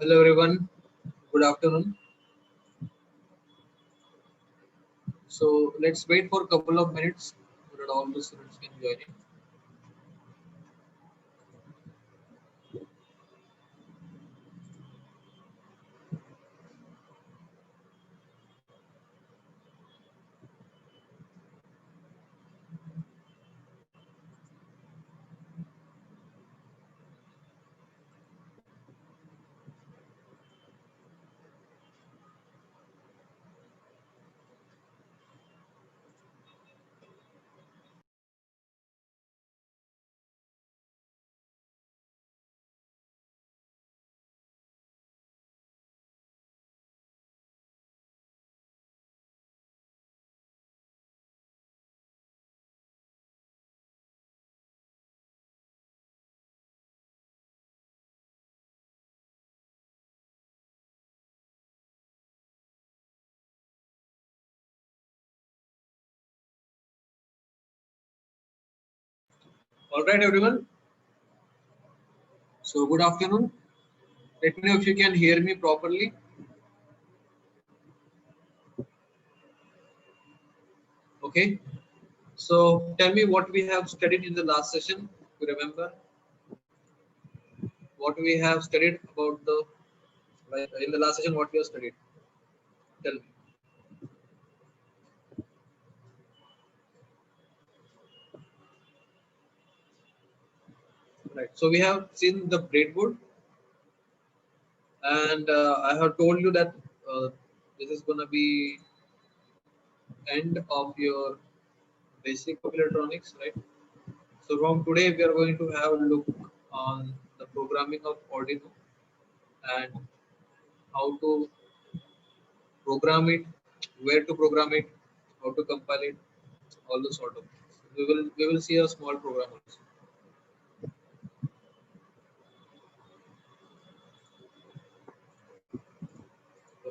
Hello everyone, good afternoon. So let's wait for a couple of minutes so that all the students can join in. All right everyone, so good afternoon. Let me know if you can hear me properly. Okay, so tell me what we have studied in the last session. You remember what we have studied about the like in the last session what we have studied? Tell me. Right. So we have seen the breadboard, and I have told you that uh, this is gonna be end of your basic of electronics, right? So from today we are going to have a look on the programming of Arduino and how to program it, where to program it, how to compile it, all those sort of things. We will see a small program also.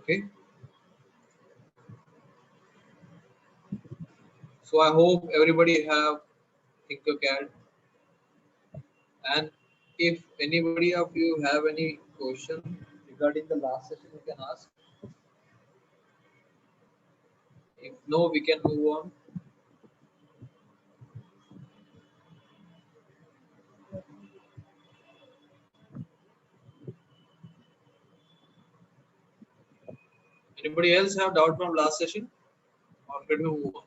Okay. So I hope everybody have Tinkercad, and if anybody of you have any question regarding the last session, you can ask. If no, we can move on. Anybody else have doubt from last session, or can we move on?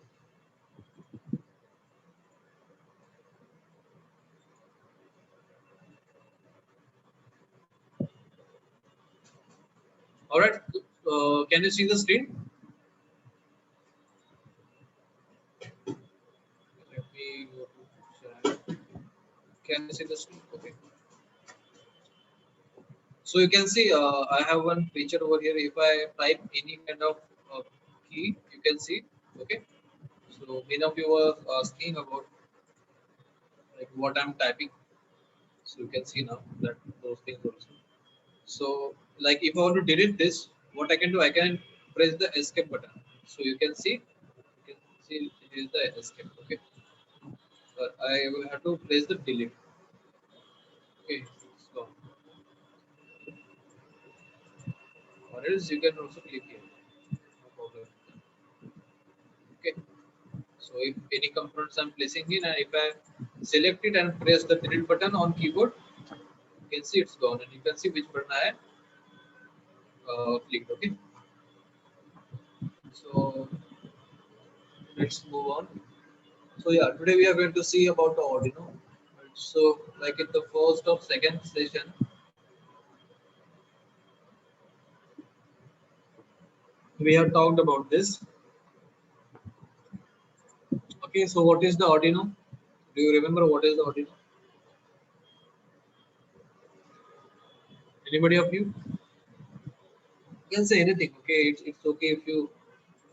All right. Can you see the screen? Let me go to chat. Can you see the screen? Okay. So you can see I have one feature over here. If I type any kind of uh, key, you can see. Okay. So many of you were asking about like what I'm typing. So you can see now that those things also. So like if I want to delete this, what I can do, I can press the escape button. So you can see it is the escape. Okay. But I will have to press the delete. Okay. So or else you can also click here. No problem. Okay. So if any components I'm placing in, and if I select it and press the delete button on keyboard, you can see it's gone, and you can see which button I clicked. Okay. So let's move on. So yeah, today we are going to see about the Arduino. So like in the first or second session, we have talked about this. Okay. So what is the Arduino? Do you remember what is the Arduino? Anybody of you? You can say anything. Okay. It's okay if you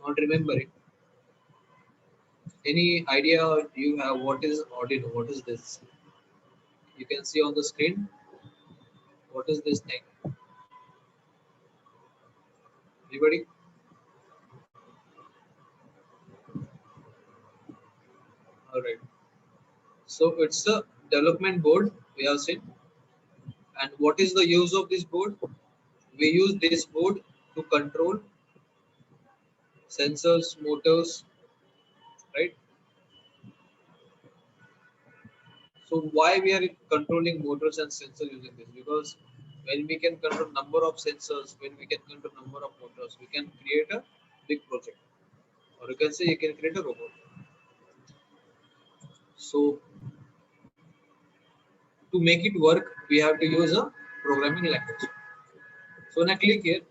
not remember it. Any idea you have what is Arduino? What is this? You can see on the screen. What is this thing? Anybody? All right. So it's a development board we have seen. And what is the use of this board? We use this board to control sensors, motors, right? So why we are controlling motors and sensors using this? Because when we can control number of sensors, when we can control number of motors, we can create a big project, or you can say you can create a robot. So to make it work, we have to use a programming language. So when I click here,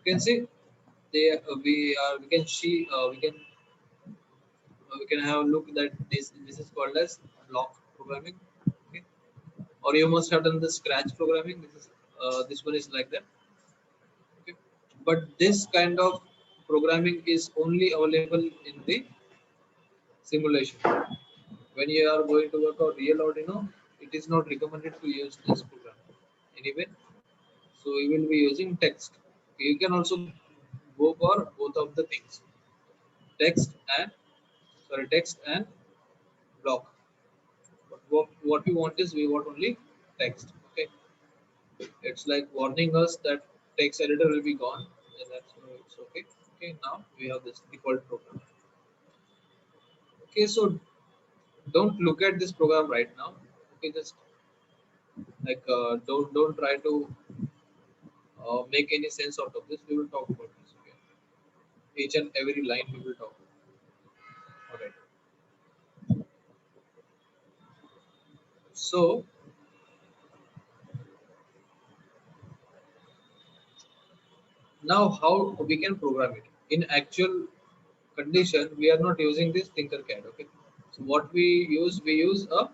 you can see we can see we can have a look that this is called as block programming. Okay, or you must have done the scratch programming. This one is like that. Okay, but this kind of programming is only available in the simulation. When you are going to work out real Arduino, it is not recommended to use this program anyway. So you will be using text. You can also go for both of the things, text and text and block. But what we want is we want only text. Okay, it's like warning us that text editor will be gone, and that's it's okay. Okay, now we have this default program. Okay, so don't look at this program right now. Okay, just like don't try to make any sense out of this. We will talk about this. Okay, each and every line we will talk about. All right. So now how we can program it in actual condition? We are not using this Tinkercad. Okay, so what we use a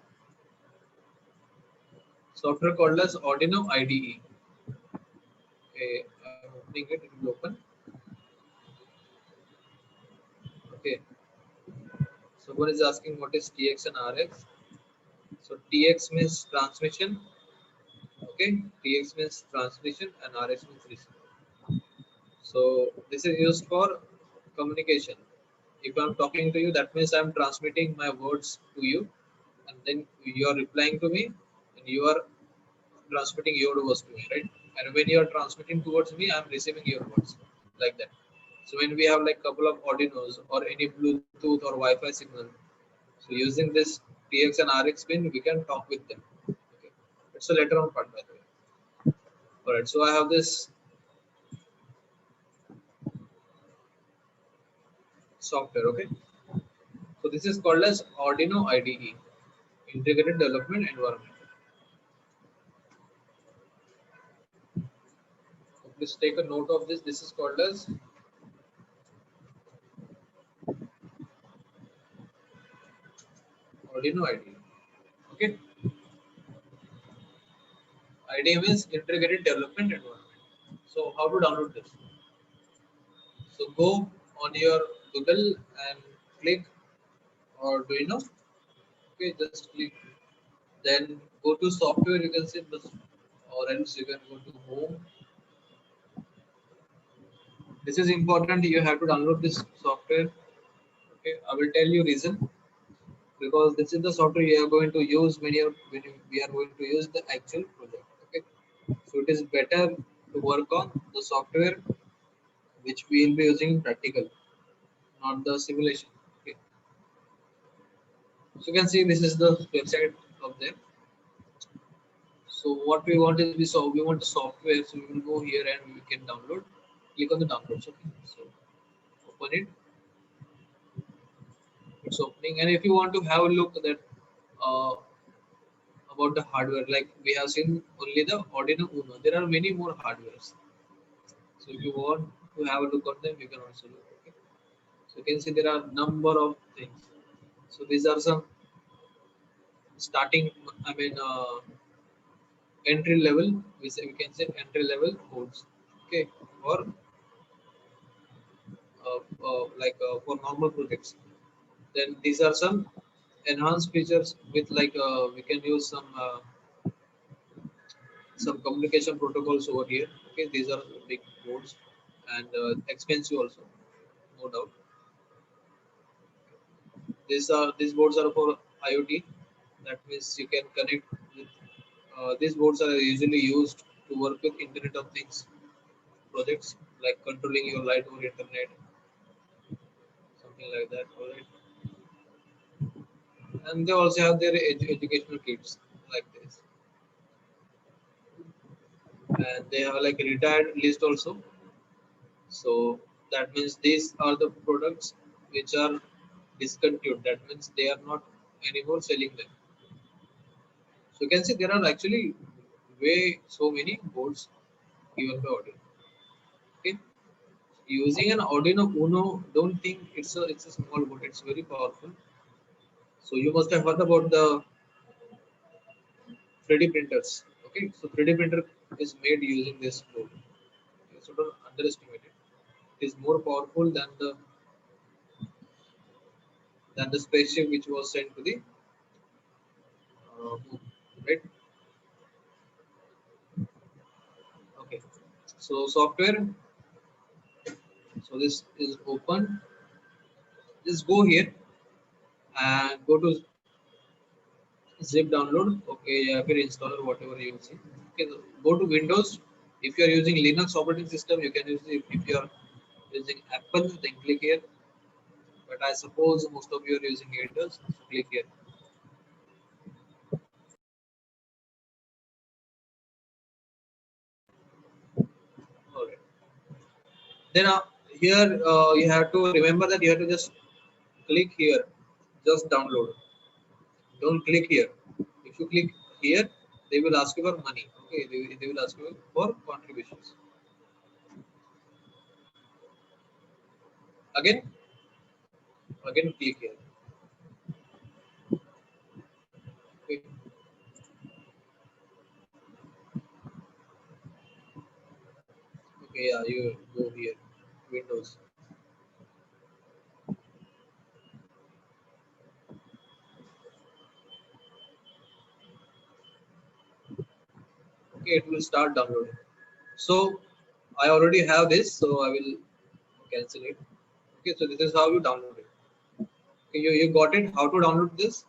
software called as Arduino IDE. Okay, I'm opening it. It will open. Okay, someone is asking what is TX and RX. So TX means transmission. Okay, TX means transmission and RX means receive. So this is used for communication. If I'm talking to you, that means I'm transmitting my words to you, and then you are replying to me, and you are transmitting your words to me, right? And when you are transmitting towards me, I'm receiving your words, like that. So when we have like couple of Arduinos or any Bluetooth or Wi-Fi signal, so using this TX and RX pin, we can talk with them. Okay, it's a later on part, by the way. All right, so I have this software. Okay, so this is called as Arduino IDE, Integrated Development Environment. So please take a note of this. This is called as Arduino IDE. Okay, IDE means Integrated Development Environment. So how to download this? So go on your Google and click Arduino. Okay, just click. Then go to software. You can say this, or else you can go to home. This is important. You have to download this software. Okay, I will tell you reason, because this is the software you are going to use we are going to use the actual project. Okay, so it is better to work on the software which we will be using in practical, not the simulation. Okay, so you can see this is the website of them. So what we want is we want the software, so we will go here and we can download. Click on the downloads. Okay, so open it. It's opening, and if you want to have a look at that uh, about the hardware, like we have seen only the Arduino Uno, there are many more hardwares. So if you want to have a look at them, you can also look. Okay, so you can see there are number of things. So these are some starting, I mean entry level. We can say entry level codes. Okay, or for normal projects. Then these are some enhanced features with like we can use some communication protocols over here. Okay, these are big boards and expensive also, no doubt. These boards are for IoT. That means you can connect with. These boards are usually used to work with Internet of Things. projects like controlling your light over internet, something like that. All right. And they also have their educational kits like this, and they have like a retired list also. So that means these are the products which are discontinued. That means they are not anymore selling them. So you can see there are actually way so many boards given by Arduino. Okay, using an Arduino Uno, don't think it's a small board. It's very powerful. So you must have heard about the 3D printers. Okay, so 3D printer is made using this board. Okay, so don't underestimate it. It is more powerful than the spaceship which was sent to the moon, right? Okay, so software. So this is open. Just go here and go to zip download. Okay, yeah, फिर installer whatever you see. Okay, so go to Windows. If you are using Linux operating system, you can use it. If you are using Apple, then click here. But I suppose most of you are using Windows, so click here. All right. Then here you have to remember that you have to just click here, just download. Don't click here. If you click here, they will ask you for money. Okay, they will ask you for contributions. Again, again click here. Okay. Okay, yeah, you go here, Windows. Okay, it will start downloading. So I already have this, so I will cancel it. Okay, so this is how you download it. Okay, you got it. How to download this?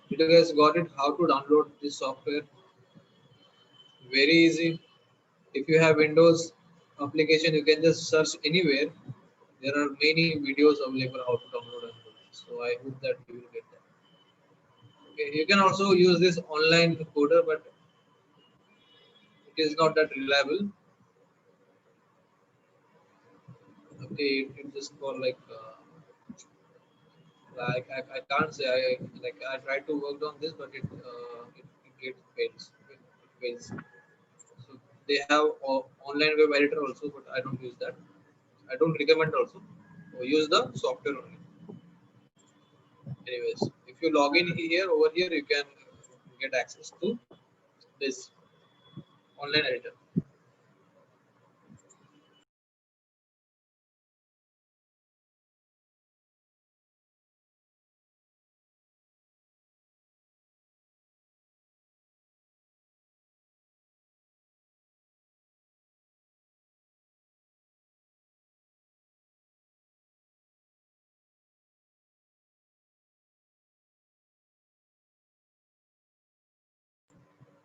Did you guys got it? How to download this software? Very easy. If you have Windows application, you can just search anywhere. There are many videos available how to download and do it. So I hope that you will get that. Okay, you can also use this online coder, but it is not that reliable. Okay, it's just for like I can't say I tried to work on this, but it gets fails. It fails. So they have online web editor also, but I don't use that. I don't recommend also. So use the software only. Anyways, if you log in here over here, you can get access to this online editor.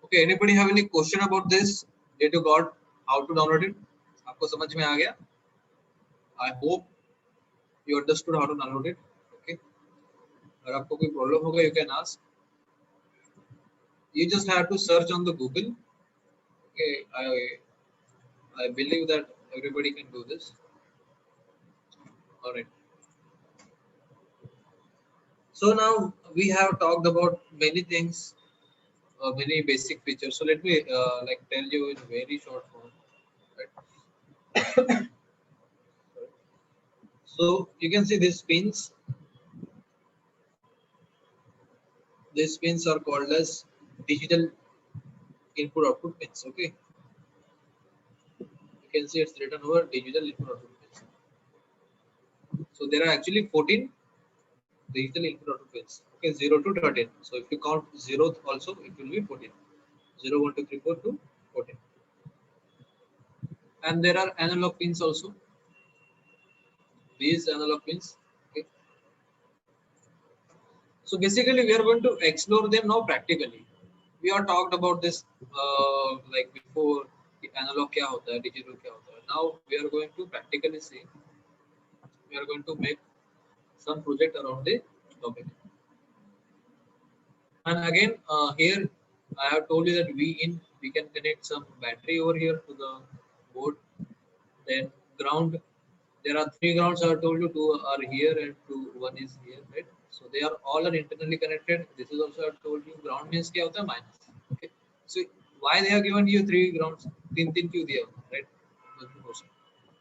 Okay, anybody have any question about this? Did you got how to download it? आपको समझ में आ गया? I hope you understood how to download it. Okay. अगर आपको कोई problem होगा, you can ask. You just have to search on the Google. Okay, I believe that everybody can do this. All right. So now we have talked about many things, many basic features. So let me like tell you in very short form. Right? So you can see these pins. These pins are called as digital input output pins. Okay, you can see it's written over digital input output pins. So there are actually 14 digital input output pins. Okay, 0 to 13. So if you count 0th also, it will be 14. 0, 1, 2, 3, 4 to 14. And there are analog pins also. These analog pins. Okay. So basically, we are going to explore them now practically. we are talked about this like before, the analog क्या होता है, digital क्या होता है. Now we are going to practically see, we are going to make some project around the topic. And again, here I have told you that we can connect some battery over here to the board. Then ground, there are three grounds I have told you, two are here and one is here, right? So they are all are internally connected. This is also I have told you. Ground means क्या होता है, minus. Okay. So why they have given you three grounds? तीन तीन क्यों दिया, right?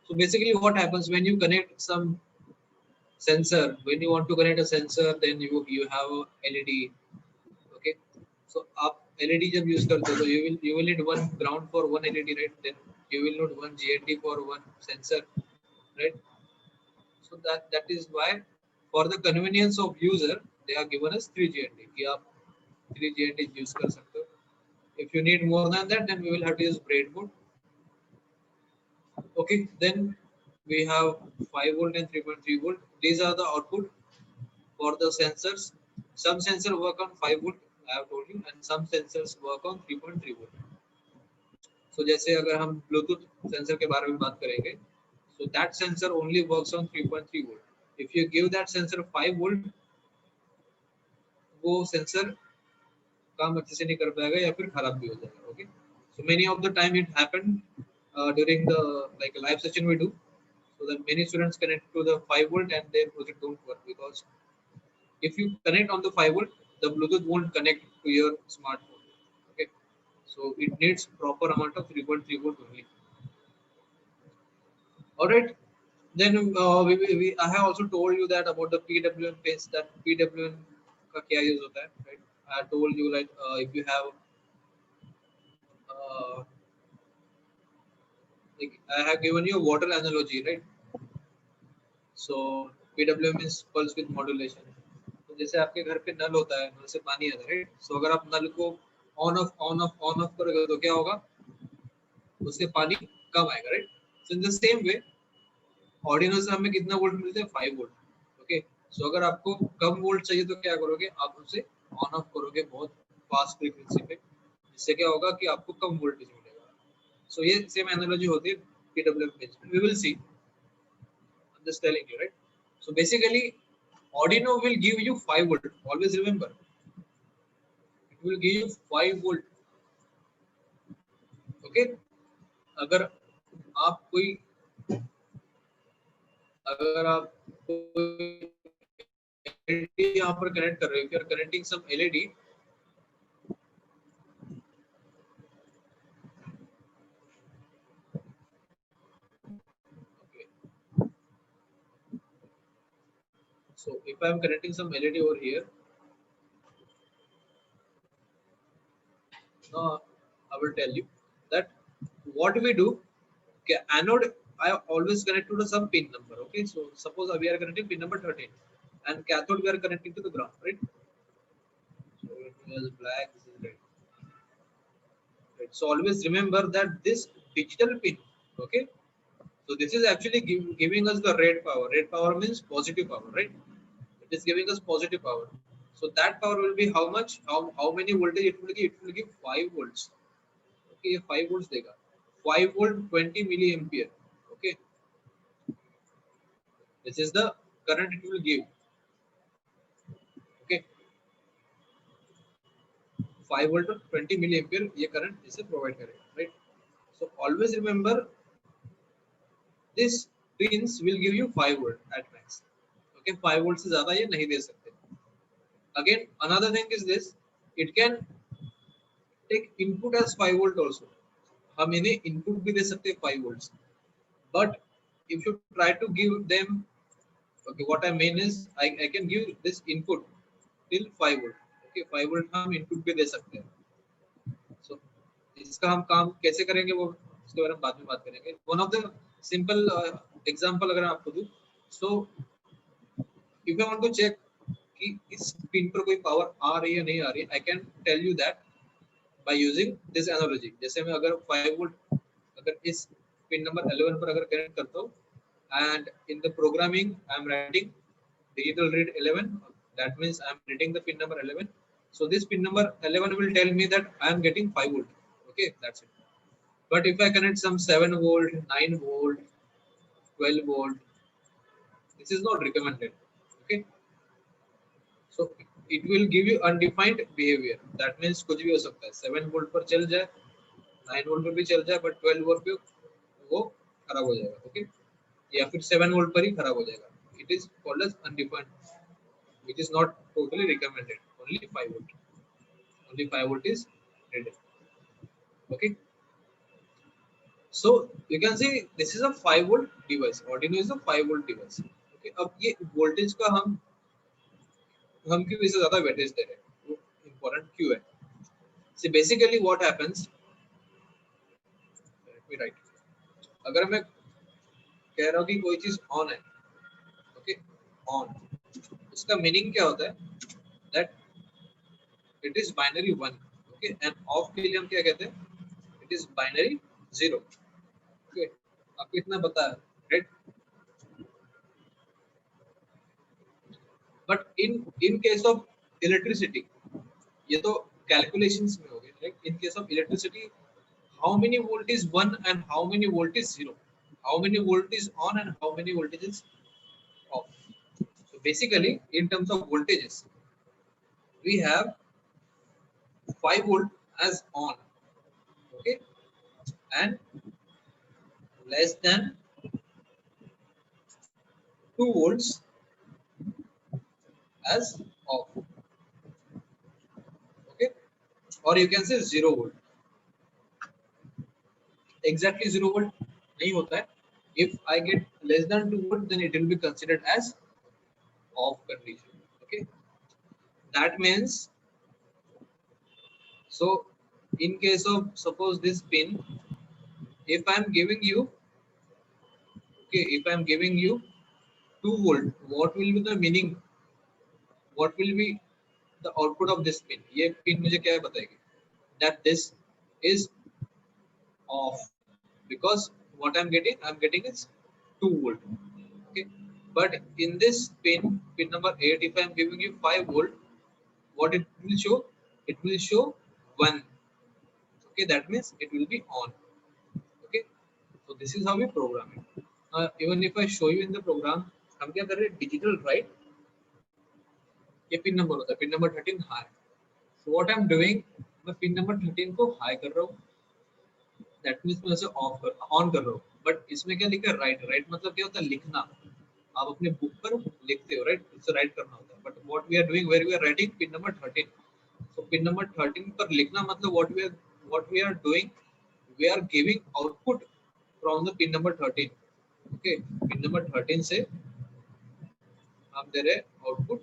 So basically, what happens when you connect some sensor? When you want to connect a sensor, then you have a LED. Okay, so आप LED जब use करते हो तो you will need one ground for one LED, right? Then you will need one GND for one sensor, right? So that is why for the convenience of user they are given us 3 GND कि आप 3 GND use कर सकते हो. If you need more than that, then we will have to use breadboard. Okay, then we have 5 volt and 3.3 volt. These are the output for the sensors. Some sensor work on 5 volt, I have told you, and some sensors work on 3.3 volt. So जैसे अगर हम Bluetooth sensor के बारे में बात करेंगे, so that sensor only works on 3.3 volt. If you give that sensor 5 volt, वो sensor काम अच्छे से नहीं कर पाएगा या फिर खराब भी हो जाएगा. Okay, so many of the time it happened during the like live session we do, so that many students connect to the 5 volt and their project don't work because if you connect on the 5 volt, the Bluetooth won't connect to your smartphone. Okay, so it needs proper amount of 3.3 volt only. All right. Then I have also told you that about the PWM pins. That PWM का क्या use होता है, right? I told you like if you have uh, like I have given you a water analogy, right? So PWM means pulse with modulation. तो जैसे आपके घर पे नल होता है, नल से पानी आता है, राइट? सो अगर आप नल को ऑन ऑफ करोगे तो क्या होगा? उससे पानी कम आएगा, right? So in the same way Arduino से हमें कितना वोल्ट मिलते हैं? 5 वोल्ट. ओके, सो अगर आपको कम वोल्ट चाहिए तो क्या करोगे? आप उसे ऑन ऑफ करोगे बहुत फास्ट फ्रीक्वेंसी पे, जिससे क्या होगा कि आपको कम वोल्टेज मिलेगा. सो ये सेम एनालॉजी होती है PWM page. We will see. I'm just telling you, right? So basically, Arduino will give you 5 volt. Always remember, it will give you 5 volt. Okay? अगर आप कोई अगर आप यहाँ पर कनेक्ट कर रहे हो, if you are connecting some LED, okay. So if I am connecting some LED over here, I will tell you that what we do. Okay, anode I always connect to the some pin number. Okay, so suppose we are connecting pin number 13, and cathode we are connecting to the ground, right? So it is black, this is red. Right. So always remember that this digital pin, okay? So this is actually giving us the red power. Red power means positive power, right? It is giving us positive power. So that power will be how much? How many voltage it will give? It will give 5 volts. Okay, 5 volts देगा. 5 volt 20 milliampere. Okay, this is the current it will give. Okay, 5 volt 20 milliampere ये current इसे provide करेगा, right? So always remember this pins will give you 5 volt at max. Okay, 5 volt से ज़्यादा ये नहीं दे सकते. Again, another thing is this: it can take input as 5 volt also. हम इन्हें input भी दे सकते हैं 5 volts. But if you try to give them, okay, what I mean is I can give this input till 5 volt. Okay, 5 volt हम input भी दे सकते हैं. So इसका हम काम कैसे करेंगे वो उसके बारे में बाद में बात करेंगे. One of the simple example अगर आपको दूं, so if I want to check कि इस पिन पर कोई पावर आ रही है नहीं आ रही है, I can tell you that by using this analogy. जैसे मैं अगर 5 volt अगर इस पिन नंबर 11 पर अगर कनेक्ट करता हूँ, and in the programming I am writing digital read 11, that means I am reading the pin number 11. So this pin number 11 will tell me that I am getting 5 volt. Okay, that's it. But if I connect some 7 volt, 9 volt, 12 volt, this is not recommended. Okay, so it will give you undefined behavior. That means कुछ भी हो सकता है. 7 volt पर चल जाए, 9 volt पर भी चल जाए, but 12 volt पे वो खराब हो जाएगा. Okay, या फिर 7 volt पर ही खराब हो जाएगा. It is called as undefined, which is not totally recommended. Only 5 volt. Only 5 volt is needed. Okay. So you can see this is a 5 volt device. Arduino is a 5 volt device. Okay. अब ये voltage का हम क्यों इसे ज़्यादा weightage दे रहे हैं? वो important क्यों है? See basically what happens? Let me write. अगर मैं कह रहा हूँ कि कोई चीज on है, okay, on, उसका meaning क्या होता है? That it is binary 1. Okay. And off के लिए हम क्या कहते हैं? It is binary 0. Okay. आपको इतना पता है, right? But in case of electricity, ये तो calculations में हो गए, right? In case of electricity, how many volt is 1 and how many volt is 0? How many volt is on and how many voltage is off? So basically, in terms of voltages, we have 5 volt as on, okay, and less than 2 volts as off, okay, or you can say 0 volt. Exactly 0 volt नहीं होता है. If I get less than 2 volt, then it will be considered as off condition. Okay, that means, so in case of suppose this pin, if I am giving you, okay, if I am giving you 2 volt, what will be the meaning? What will be the output of this pin? ये pin मुझे क्या बताएगी? That this is off, because what I'm getting is 2 volt. Okay, but in this pin number 8, if I'm giving you 5 volt, what it will show? It will show 1. Okay, that means it will be on. Okay, so this is how we program it. Even if I show you in the program, हम क्या कर रहे हैं? Digital write. ये pin number होता है, pin number 13 high. So what I'm doing, मैं pin number 13 को हाई कर रहा हूँ. That means मैं उसे ऑन कर रहा हूँ. बट इसमें क्या लिखा है? राइट मतलब क्या होता है? लिखना. आप अपने बुक पर लिखते हो, राइट? इसे राइट करना होता है. But what we are doing, where we are writing pin number 13. So pin number 13 पर लिखना मतलब what we are doing, we are giving output from the pin number 13. Okay, pin number 13 से हम दे रहे आउटपुट.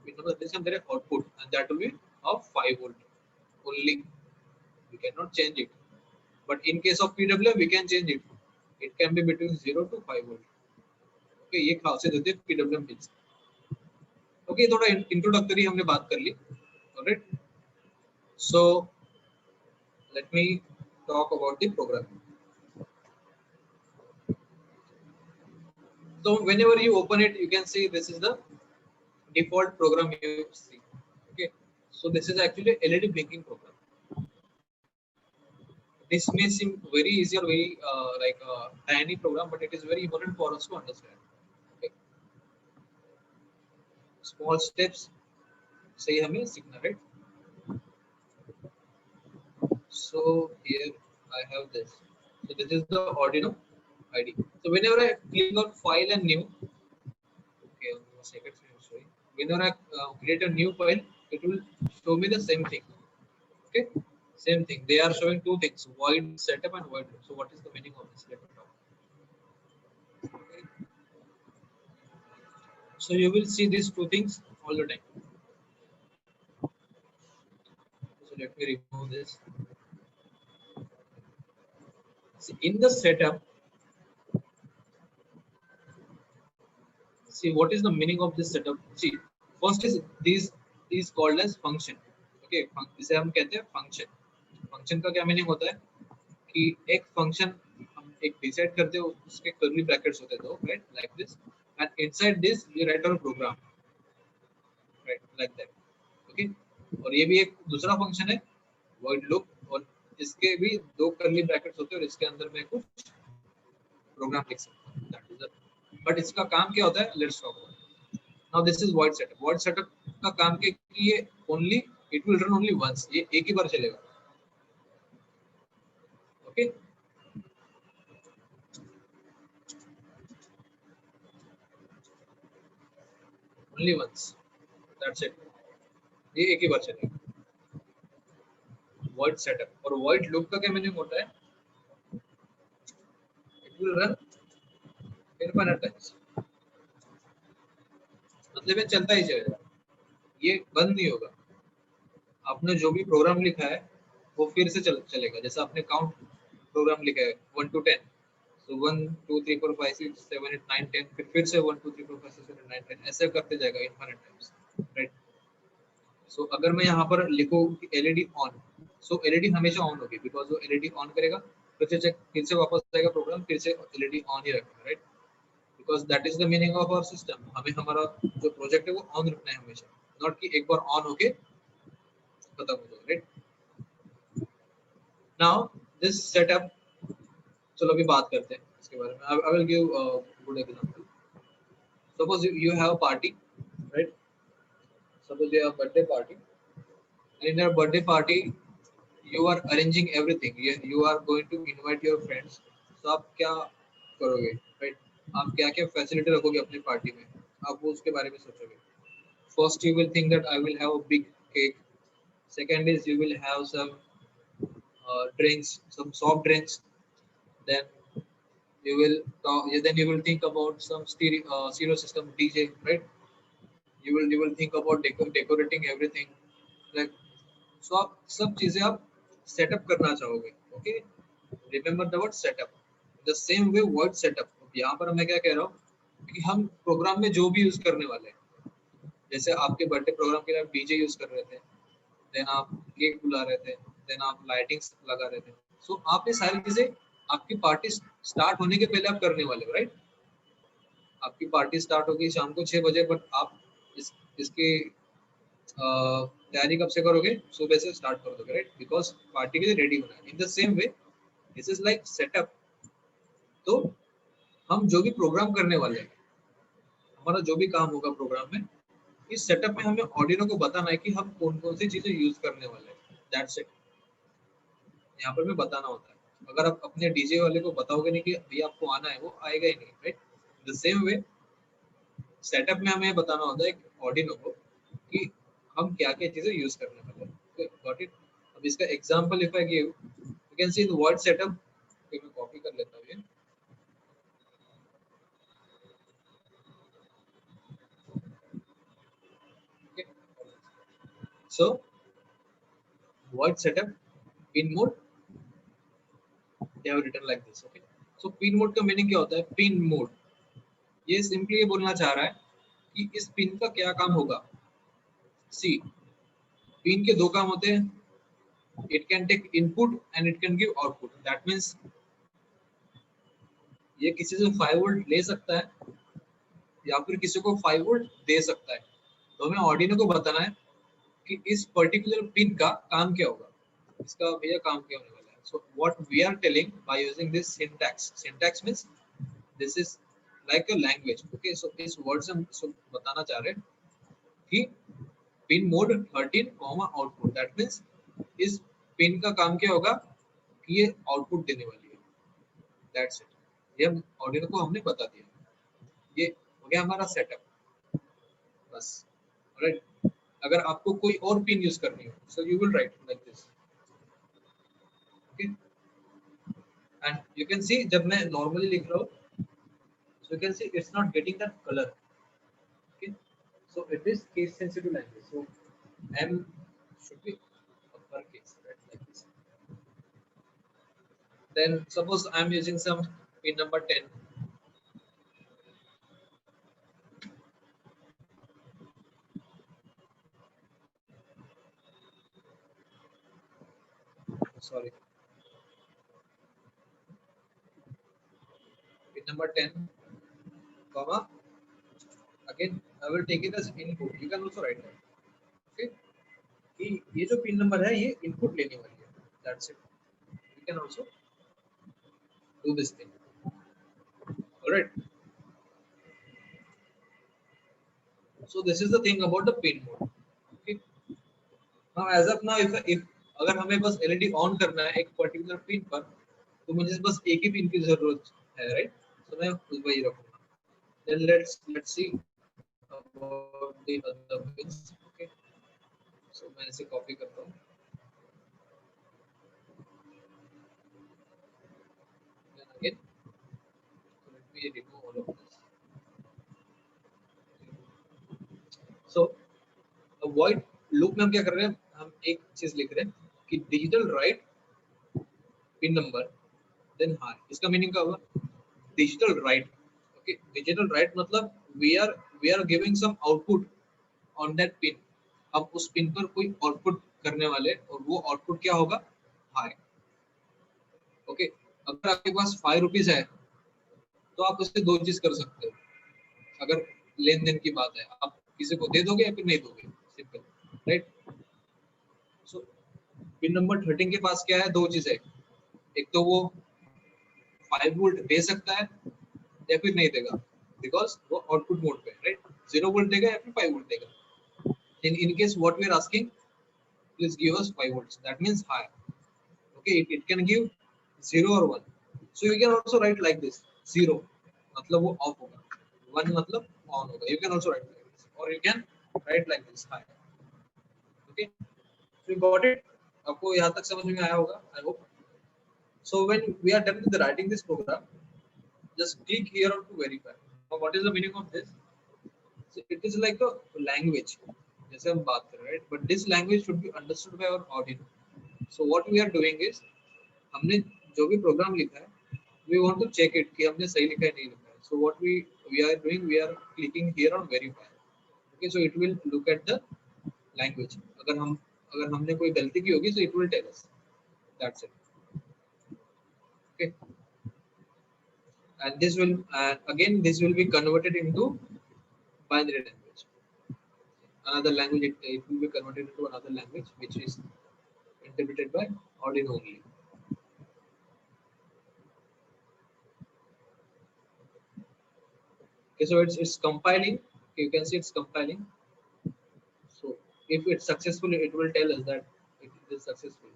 पिन नंबर 13 से हम दे रहे output, and that will be of 5 volt only. We cannot change it. But in case of PWM, we can change it. It can be between 0 to 5 volt. Okay, ये खासियत होती है PWM pin. Okay, थोड़ा introductory हमने बात कर ली. Alright. So let me talk about the programming. So whenever you open it, you can see this is the default program you see. Okay, so this is actually LED blinking program. This may seem very easy or very like a tiny program, but it is very important for us to understand. Okay. Small steps से ही हमें सीखना, right? So here I have this. So this is the Arduino ID. So whenever I click on File and New, okay, one second, sorry. Whenever I create a new file, it will show me the same thing. Okay, same thing. They are showing two things: void setup and void loop. So what is the meaning of this? Let me talk. Okay. So you will see these two things all the time. So let me remove this. See, in the setup, see what is the meaning of this setup. See, first is these is called as function. Okay, इसे हम कहते हैं function. Function का क्या meaning होता है कि एक function हम एक डिसाइड करते हो, उसके curly brackets होते हैं, तो right like this, and inside this we write our program. Right, like that. Okay, और ये भी एक दूसरा फंक्शन है void loop, और इसके भी दो कर्ली ब्रैकेट्स होते हैं और इसके अंदर मैं कुछ प्रोग्राम लिख सकता हूं, दैट इज बट इसका काम क्या होता है, let's talk about. Now this is void setup। void setup का काम क्या है कि ये only it will run only once, ये एक ही बार चलेगा। Okay, only once, that's it, ये एक ही बार चलेगा void setup। और void loop का क्या मीनिंग होता है, it will run infinite times, मतलब ये चलता ही जाएगा, ये बंद नहीं होगा। आपने जो भी प्रोग्राम लिखा है वो फिर से चलेगा। जैसे आपने काउंट प्रोग्राम लिखा है 1 to 10, सो 1 2 3 4 5 6 7 8 9 10, फिर से 1 2 3 4 5 6 7 8 9 10, ऐसे करते जाएगा इनफिनिट टाइम्स, राइट। सो अगर मैं यहाँ पर लिखूँ एलईडी ऑन, सो एलईडी हमेशा ऑन होगी, बिकॉज वो एलईडी ऑन करेगा, फिर से वापस आएगा प्रोग्राम, फिर से एलईडी ऑन ही रखेगा, right. Because that is the meaning of our system, हमें हमारा जो प्रोजेक्ट है वो ऑन रखना है हमेशा, नॉट कि एक बार ऑन होके खत्म हो जाए, राइट। नाउ दिस सेटअप, चलो अभी बात करते हैं इसके बारे में। I will give good example. Suppose you have a party, right? Suppose you have a birthday party, and in your birthday party you are arranging everything, you are going to invite your friends। तो आप क्या करोगे, right? आप क्या क्या facility रखोगे अपनी party में, आप वो उसके बारे में सोचोगे। First you will think that I will have a big cake, second is you will have some drinks, some soft drinks, then you will then you will think about some stereo system DJ, right? You will think about decorating everything, like, so आप सब चीजें आप setup करना चाहोगे। Okay, remember the word setup. The same way word setup, यहाँ पर मैं क्या कह रहा हूँ कि हम प्रोग्राम में जो भी यूज करने वाले हैं, जैसे आपके बर्थडे प्रोग्राम के लिए आप डीजे यूज कर रहे थे, देन आप केक बुला रहे थे, देन आप लाइटिंग्स लगा रहे थे, सो आप ये सारी चीजें आपकी पार्टी स्टार्ट होने के पहले आप करने वाले हो, राइट। आपकी पार्टी स्टार्ट होगी शाम को 6 बजे, बट आप इसकी तैयारी कब से करोगे, सुबह से स्टार्ट कर दोगे, राइट, बिकॉज पार्टी के लिए रेडी होना है। In the same way this is like setup. तो हम जो भी प्रोग्राम करने वाले हैं, हमारा जो भी काम होगा प्रोग्राम में, इस सेटअप में हमें ऑडियनो को बताना है कि हम कौन कौन सी चीजें यूज करने वाले हैं, दैट्स इट। यहाँ पर मैं बताना होता है। अगर आप अपने डीजे वाले को बताओगे नहीं कि भैया आपको आना है, वो आएगा ही नहीं, right. The same way setup में हमें बताना होता है ऑडियनो को कि हम क्या क्या चीजें यूज करने वाले हैं। Got it. अब इसका example if I give, you can see the word setup. मैं कॉपी कर लेता हूँ ये। So word setup, pin mode, they have written like this, okay। so pin mode का मीनिंग क्या होता है, पिन मोड ये सिंपली ये बोलना चाह रहा है कि इस पिन का क्या काम होगा। सी, पिन के दो काम होते हैं, it can take input and it can give output, that means ये किसी से 5 वोल्ट ले सकता है या फिर किसी को 5 वोल्ट दे सकता है। तो हमें ऑर्डिनो को बताना है कि इस पर्टिकुलर पिन का काम क्या होगा, इसका भैया काम क्या होने वाला है। So what we are telling by using this syntax, syntax means this is like a language, okay. So इस वर्ड से हम बताना चाह रहे हैं कि pin mode 13 comma output, that means इस पिन का काम क्या होगा कि ये आउटपुट देने वाली है, दैट्स इट। ये हम ऑडियो को हमने बता दिया, ये हो गया हमारा सेटअप, बस, राइट। अगर आपको कोई और पिन यूज करनी हो, so you will write like this, okay. And you can see जब मैं नॉर्मली लिख रहा हूँ, so you can see it's not getting that colour, okay. So it is case sensitive language, so M should be uppercase, right, like this। Then suppose I am using some pin number 10, sorry, pin number 10 comma, again I will take it as input. You can also write that. Okay, ये जो pin number है ये input लेने वाली है. That's it. You can also do this thing. All right. So this is the thing about the pin mode. Okay. Now as of now, if अगर हमें बस LED ऑन करना है एक पर्टिकुलर पिन पर, तो मुझे बस एक ही पिन की जरूरत है, राइट? तो मैं वही रखूंगा. Then let's see about the other pins. Okay. So मैं इसे कॉपी करता हूँ. Then again, so let me remove all of this. So avoid loop में हम क्या कर रहे हैं? हम एक चीज लिख रहे हैं कि digital write pin number then high. इसका मीनिंग क्या होगा? Digital write. Okay, digital write मतलब we are giving some output on that pin. अब उस पिन पर कोई आउटपुट करने वाले और वो आउटपुट क्या होगा? हाई. ओके, अगर आपके पास 5 रुपीज है तो आप उससे दो चीज कर सकते हो. अगर लेन देन की बात है, आप किसी को दे दोगे या फिर नहीं दोगे, सिंपल, राइट? सो पिन नंबर 13 के पास क्या है? दो चीजें. एक तो वो 5 वोल्ट दे सकता है या फिर नहीं देगा, बिकॉज वो आउटपुट मोड पे है, राइट? 0 वोल्ट देगा या फिर 5 वोल्ट देगा. in case what we are asking, please give us 5 volts, that means high. Okay, it can give 0 or 1. So you can also write like this. 0 मतलब वो off होगा, 1 मतलब on होगा. You can also write like this, or you can write like this, high. Okay, so you got it. आपको यहाँ तक समझ में आया होगा, I hope. So when we are done with writing this program, just click here on to verify. Now what is the meaning of this? So it is like a language, जैसे हम बात कर रहे हैं, but this language should be understood by our audience. So what we are doing is, हमने जो भी programme लिखा है, we want to check it कि हमने सही लिखा है नहीं लिखा है. So what we are doing, we are clicking here on verify. Okay, so it will look at the language. अगर हमने कोई गलती की होगी, so it will tell us. That's it. Okay, and this will again this will be converted into binary language. Another language, it will be converted into another language which is interpreted by Arduino only. Okay, so it's compiling. Okay, you can see it's compiling. So if it's successful, it will tell us that it is successful.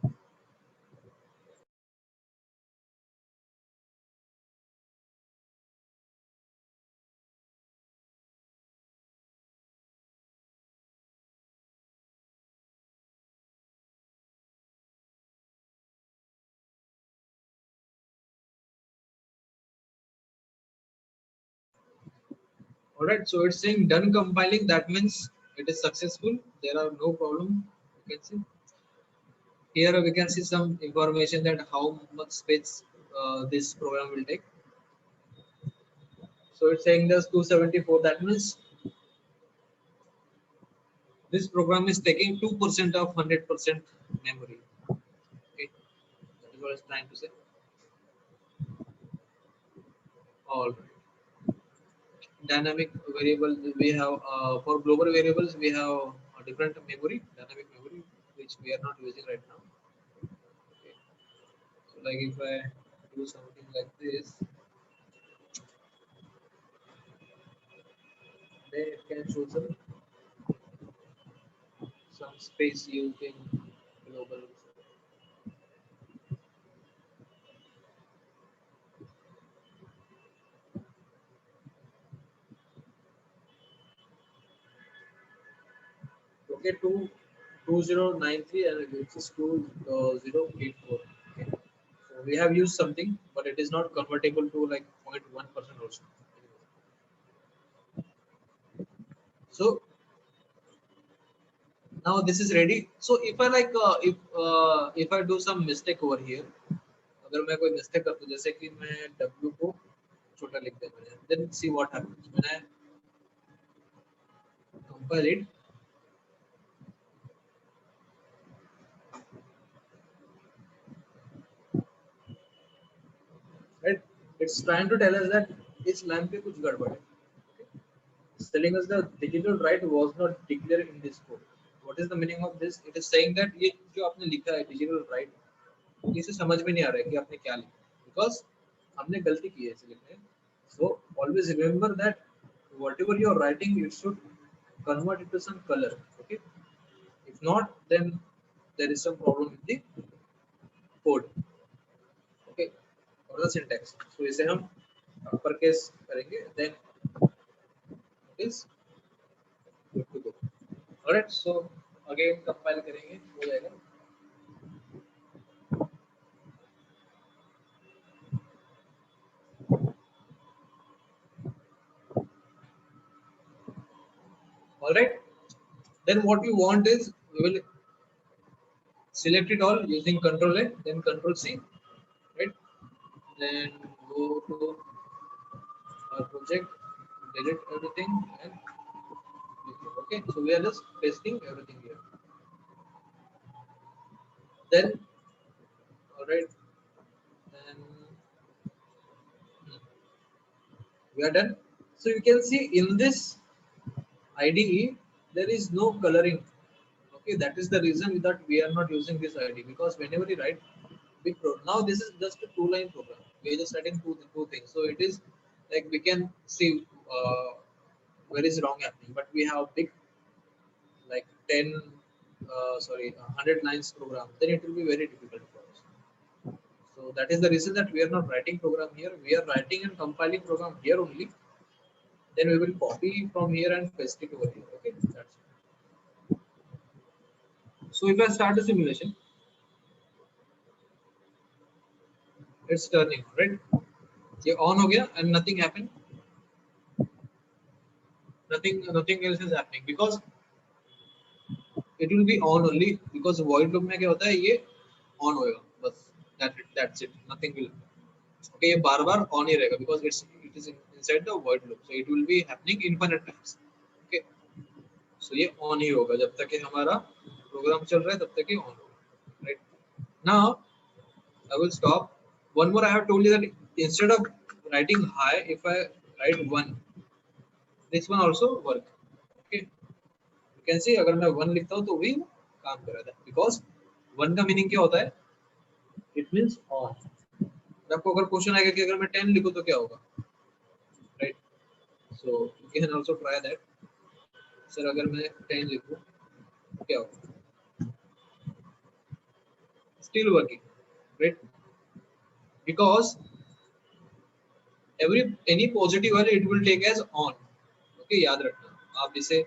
All right, so it's saying done compiling. That means it is successful. There are no problem. You can see here we can see some information that how much space this program will take. So it's saying there's 274. That means this program is taking 2% of 100% memory. Okay, that is what it's trying to say. All right. Dynamic variable, we have for global variables we have a different memory, dynamic memory, which we are not using right now. Okay. So like if I do something like this, then it can show some space used in global. Okay, 2093 and this is 2084. Okay. So we have used something, but it is not convertible to like 0.1% also. So now this is ready. So if I like if I do some mistake over here, अगर मैं कोई mistake करता हूँ, जैसे कि मैं W को छोटा लिख देता हूँ, then see what happens when I compile it. Right, it's trying to tell us that इस लाइन पे कुछ गड़बड़ है. telling us the digital right was not declared in this code. What is the meaning of this? It is saying that ये जो आपने लिखा है digital right, इसे समझ में नहीं आ रहा है कि आपने क्या लिखा, because हमने गलती की है इसे लिखने. So always remember that whatever you are writing, you should convert it to some color. Okay. If not, then there is some problem in the code. Okay. Or the syntax. So इसे हम uppercase करेंगे, then it is good to go. Alright. So again compile करेंगे, हो जाएगा. Alright. Then what we want is we will select it all using Control A, then Control C, right? Then go to our project, delete everything, and okay. So we are just pasting everything here. Then, alright, then we are done. So you can see in this IDE there is no coloring. Okay, that is the reason that we are not using this IDE, because whenever we write now this is just a two-line program. We are just writing two things. So it is like we can see where is wrong happening, but we have big like 10 sorry 100 lines program, then it will be very difficult for us. So that is the reason that we are not writing program here. We are writing and compiling program here only. Then we will copy from here and paste it over here. Okay, that's it. So if I start the simulation, it's turning right. ये on हो गया and nothing happened. Nothing else is happening because it will be on only, because void loop में क्या होता है, ये on होएगा बस. That's it. Nothing will. Okay, ये बार-बार on ही रहेगा because it is inside the void loop, so it will be happening infinite times. Okay, so ये on ही होगा जब तक कि हमारा program चल रहा है, तब तक ये on होगा. Right now I will stop. One more I have told you that instead of writing high, if I write 1, this one also work. Okay, you can see अगर मैं 1 लिखता हूँ तो भी काम कर रहा था, because 1 का मीनिंग क्या होता है? It means on. आपको अगर क्वेश्चन आएगा कि अगर मैं 10 लिखूं तो क्या होगा, right? So you can also try that. Sir अगर मैं 10 लिखूं तो क्या होगा? Still working, right? Because any positive value it will take as on. Okay, याद रखना. आप इसे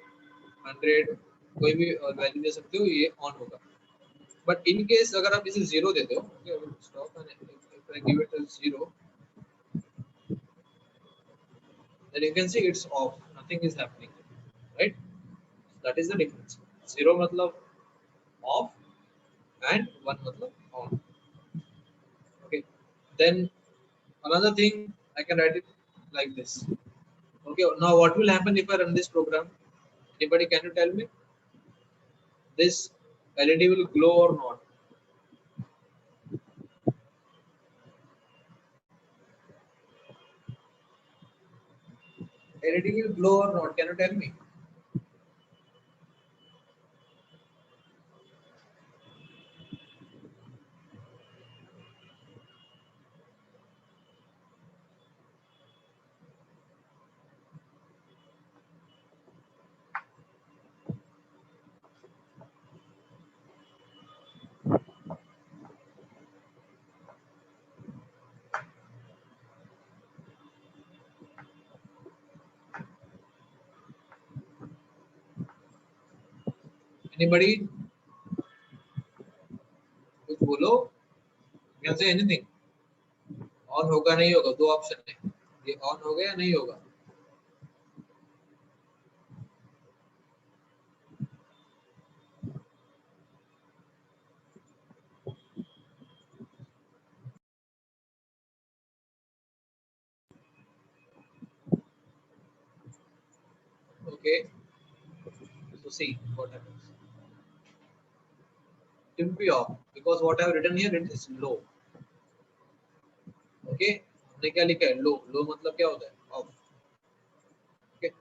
100 कोई भी वैल्यू दे सकते हो, ये ऑन होगा. बट इन केस अगर आप इसे 0 देते हो, okay, I will stop and if I give it as 0, then you can see it's off, nothing is happening, right? That is the difference. 0 matlab off and 1 matlab on. Okay, then another thing, I can write it like this. Okay, now what will happen if I run this program? Anybody, can you tell me? This LED will glow or not? LED will glow or not? Can you tell me? Anybody? कुछ बोलो. You can say anything. On होगा नहीं होगा, दो option है. ये on होगा या नहीं होगा? Okay, so see what happens. It will be off because what I have written here, it is low. Okay, हमने क्या लिखा है? लो. लो मतलब क्या होता है? Of. Okay,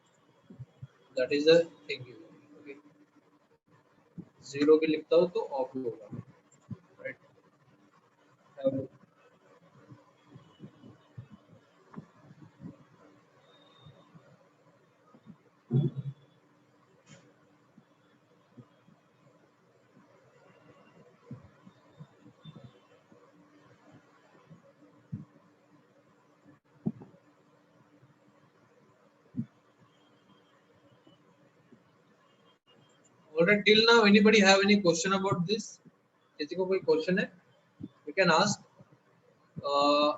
that is the thing. Okay, zero के लिखता हूँ तो ऑफ होगा, right. Alright, till now anybody have any question about this? किसी को कोई क्वेश्चन है? You can ask. Uh,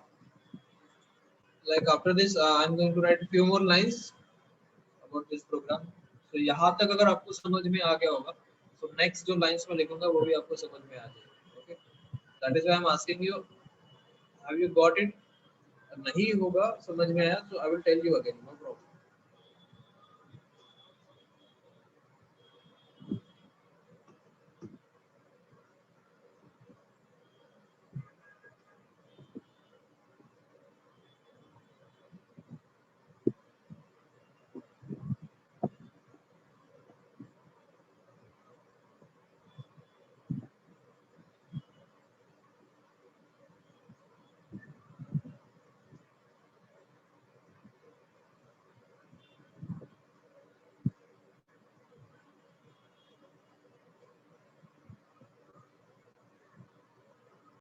like after this, I'm going to write few more lines about this program. So यहाँ तक अगर आपको समझ में आ गया होगा, so next जो lines में लिखूंगा वो भी आपको समझ में आ जाएगा. Okay, that is why I'm asking you, have you got it? नहीं होगा समझ में आया, so I will tell you again, no problem.